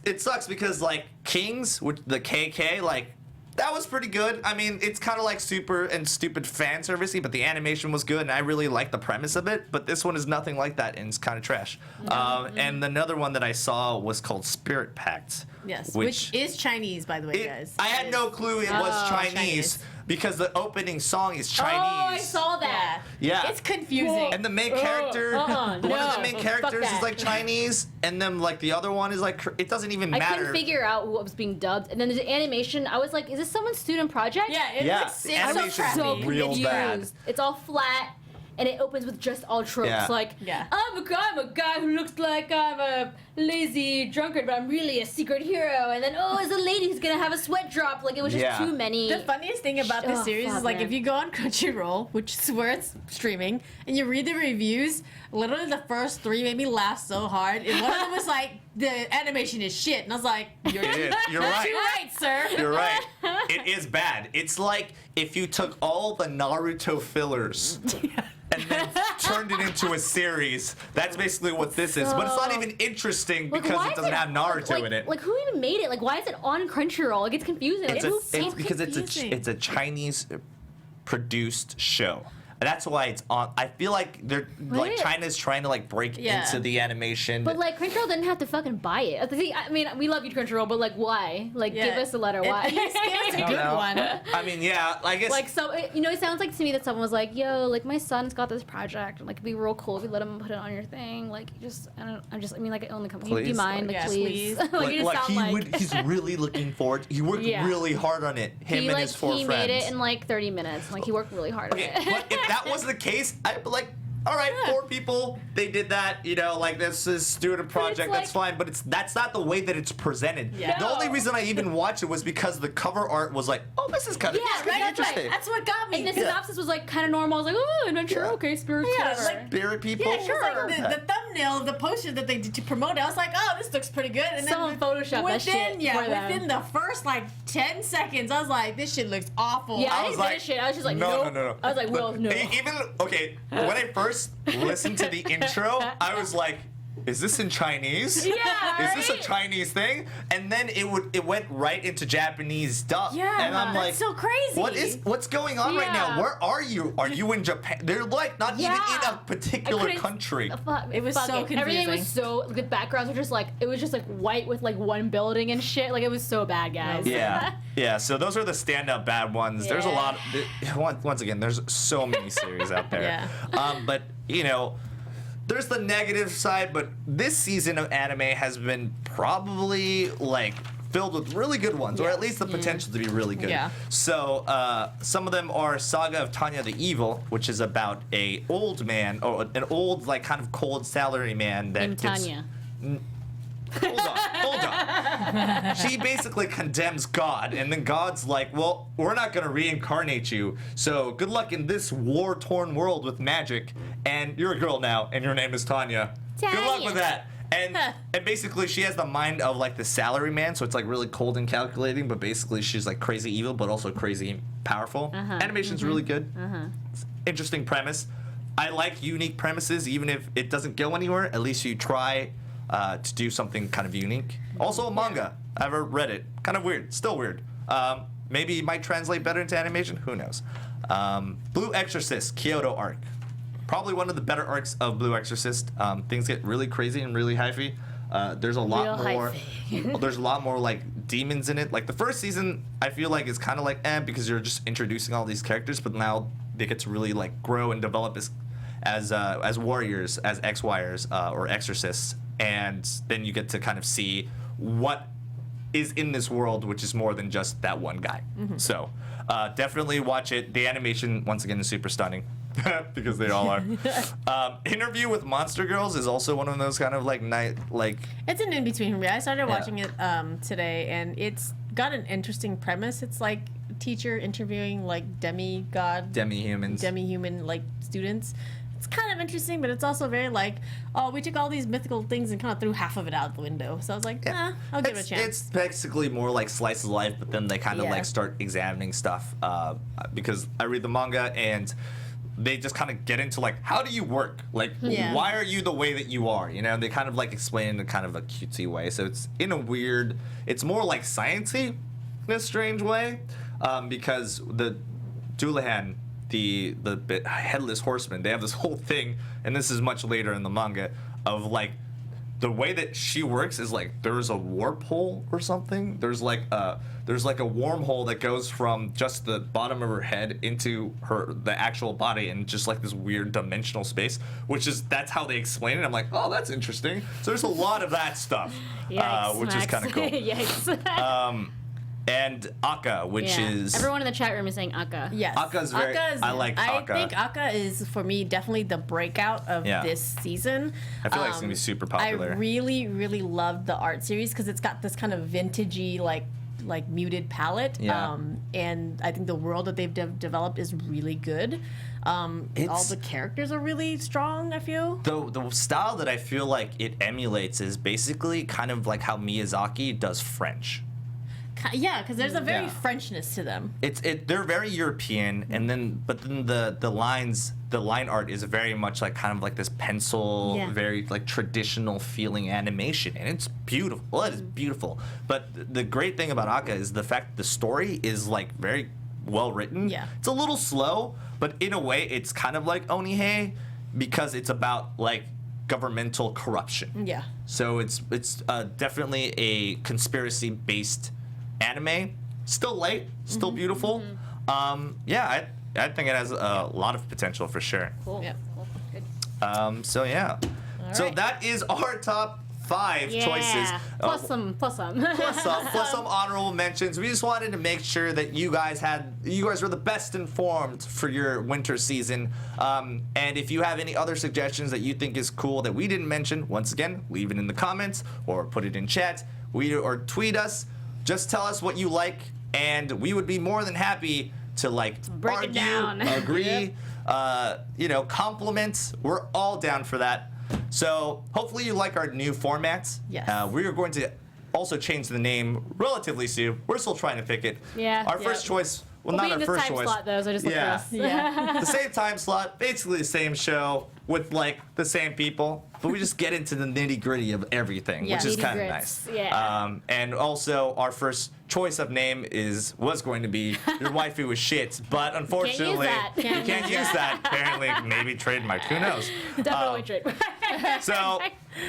it sucks because like Kings, which the KK, like That was pretty good. I mean, it's kind of like super and stupid fan servicey, but the animation was good, and I really like the premise of it. But this one is nothing like that, and it's kind of trash. And another one that I saw was called Spirit Pact. Yes, which is Chinese, by the way, guys. I had no clue it was Chinese because the opening song is Chinese. Oh, I saw that. Yeah. It's confusing. And the main character, one of the main characters is like Chinese, and then like the other one is like, it doesn't even matter. I couldn't figure out what was being dubbed, and then there's animation. I was like, is this someone's student project? Yeah, the animation is real bad. It's all flat, and it opens with just all tropes. Yeah. Like, I'm a guy who looks like I'm a lazy drunkard, but I'm really a secret hero. And then, it's a lady who's gonna have a sweat drop. Like, it was just too many. The funniest thing about this series is like, if you go on Crunchyroll, which is where it's streaming, and you read the reviews, literally the first 3 made me laugh so hard. And one of them was like, the animation is shit. And I was like, you're right. You're right, sir. You're right. It is bad. It's like if you took all the Naruto fillers and then turned it into a series. That's basically what this is. But it's not even interesting because it doesn't have Naruto in it. Like, who even made it? Like, why is it on Crunchyroll? Like, it's confusing. It's because it's a Chinese produced show. That's why it's on. I feel like they're like China's trying to like break into the animation. But like Crunchyroll didn't have to fucking buy it. I mean, we love you, Crunchyroll, but like, why? Like, give us a letter. Why? It's a good one. I mean, yeah, I guess. Like, so it sounds like to me that someone was like, "Yo, like my son's got this project, and like it'd be real cool if you let him put it on your thing." Like, I mean, like, it only comes. Do you mind, like, please? He's really looking forward. He worked really hard on it. Him and his 4 friends. He made it in like 30 minutes. Like, he worked really hard on it. But if that was the case, I'd be like, all right, 4 people, they did that, like this is student project, that's fine, but that's not the way that it's presented. Yeah. The only reason I even watched it was because the cover art was like, oh, this is kind of interesting. That's what got me. And the synopsis was like kind of normal. I was like, oh, adventure, okay, spirits, whatever. Like, spirit people. Yeah, sure. Like the thumbnail of the poster that they did to promote it, I was like, oh, this looks pretty good. And someone photoshopped that shit. Within the first like 10 seconds, I was like, this shit looks awful. Yeah, I didn't finish it. I was just like, no. I was like, well, no. Even when I first listened to the intro, I was like, is this in Chinese? Yeah, Is this a Chinese thing? And then it went right into Japanese dub. Yeah, and I'm that's so crazy. What's going on right now? Where are you? Are you in Japan? They're like not even in a particular country. It was so confusing. Everything was so, the backgrounds were just like, it was just like white with like one building and shit. Like, it was so bad, guys. Yeah, so those are the standout bad ones. There's a lot. Once again, there's so many series out there. But there's the negative side, but this season of anime has been probably like filled with really good ones, or at least the potential to be really good. So some of them are Saga of Tanya the Evil, which is about a old man, or an old like kind of cold salary man that Tanya. Hold on. She basically condemns God, and then God's like, well, we're not going to reincarnate you, so good luck in this war-torn world with magic, and you're a girl now, and your name is Tanya. Good luck with that. And basically she has the mind of like the salary man, so it's like really cold and calculating, but basically she's like crazy evil, but also crazy powerful. Animation's really good. It's interesting premise. I like unique premises, even if it doesn't go anywhere, at least you try to do something kind of unique. Also a manga. I ever read it. Kind of weird. Still weird. Maybe it might translate better into animation. Who knows? Blue Exorcist, Kyoto arc. Probably one of the better arcs of Blue Exorcist. Things get really crazy and really hyphy. There's a lot more. There's a lot more like demons in it. Like the first season, I feel like is kind of like because you're just introducing all these characters, but now they get to really like grow and develop as warriors, as ex-wires or exorcists. And then you get to kind of see what is in this world, which is more than just that one guy. So definitely watch it. The animation, once again, is super stunning. Because they all are. Interview with Monster Girls is also one of those kind of like It's an in-between for me. I started watching it today, and it's got an interesting premise. It's like a teacher interviewing like demi-human like students. It's kind of interesting, but it's also very like, oh, we took all these mythical things and kind of threw half of it out the window. So I was like, I'll give it a chance. It's basically more like slice of life, but then they kind of like start examining stuff because I read the manga and they just kind of get into like, how do you work? Like, why are you the way that you are? They kind of like explain it in kind of a cutesy way. So it's in a weird, it's more like sciencey in a strange way. because the Dullahan, the headless horseman, they have this whole thing, and this is much later in the manga, of like the way that she works is like there's a warp hole or something. There's like a wormhole that goes from just the bottom of her head into the actual body, and just like this weird dimensional space, that's how they explain it. I'm like, oh, that's interesting. So there's a lot of that stuff, which is kind of cool. Yikes. And Akka, which is... Everyone in the chat room is saying Akka. Yes. I like Akka. I think Akka is, for me, definitely the breakout of this season. I feel like it's going to be super popular. I really, really loved the art series because it's got this kind of vintagey, like muted palette. Yeah. And I think the world that they've developed is really good. All the characters are really strong, I feel. The style that I feel like it emulates is basically kind of like how Miyazaki does French. Yeah, because there's a very Frenchness to them. They're very European, and then the line art is very much like kind of like this pencil, very like traditional feeling animation, and it's beautiful. Well, it is beautiful. But the great thing about Akka is the fact the story is like very well written. Yeah, it's a little slow, but in a way, it's kind of like Onihei because it's about like governmental corruption. Yeah. So it's definitely a conspiracy based anime. Still light, still beautiful. I think it has a lot of potential for sure. Cool. Yeah. Cool. Good. So yeah. All so right. that is our top 5 choices. Plus some. plus some honorable mentions. We just wanted to make sure that you guys were the best informed for your winter season. And if you have any other suggestions that you think is cool that we didn't mention, once again, leave it in the comments or put it in chat. Or tweet us. Just tell us what you like, and we would be more than happy to break argue, it down. agree, compliment. We're all down for that. So hopefully you like our new formats. Yes. We are going to also change the name relatively soon. We're still trying to pick it. Yeah. Our first choice. Well, We'll not be our in this first time choice. slot though, so just look Yeah. for us. Yeah. The same time slot, basically the same show with the same people, but we just get into the nitty gritty of everything, Yeah. which is kind of Nitty-grits. nice. Yeah. And also our first choice of name was going to be Your Waifu Was Shit, but unfortunately that. we can't use that. Apparently, maybe trademark. Who knows? Definitely trade. So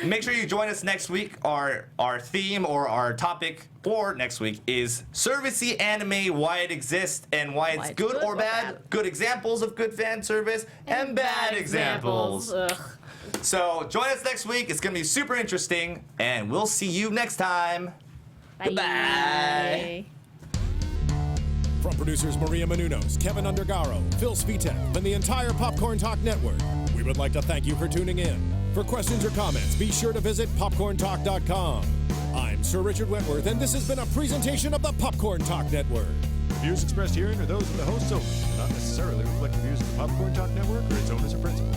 make sure you join us next week. Our theme or our topic for next week is servicey anime, why it exists and why it's good or bad. Good examples of good fan service and bad examples. Ugh. So join us next week. It's going to be super interesting, and we'll see you next time. Bye. Goodbye. From producers Maria Menounos, Kevin Undergaro, Phil Svitek, and the entire Popcorn Talk Network, we would like to thank you for tuning in. For questions or comments, be sure to visit popcorntalk.com. I'm Sir Richard Wentworth, and this has been a presentation of the Popcorn Talk Network. The views expressed herein are those of the hosts only, and not necessarily reflect the views of the Popcorn Talk Network or its owners or principals.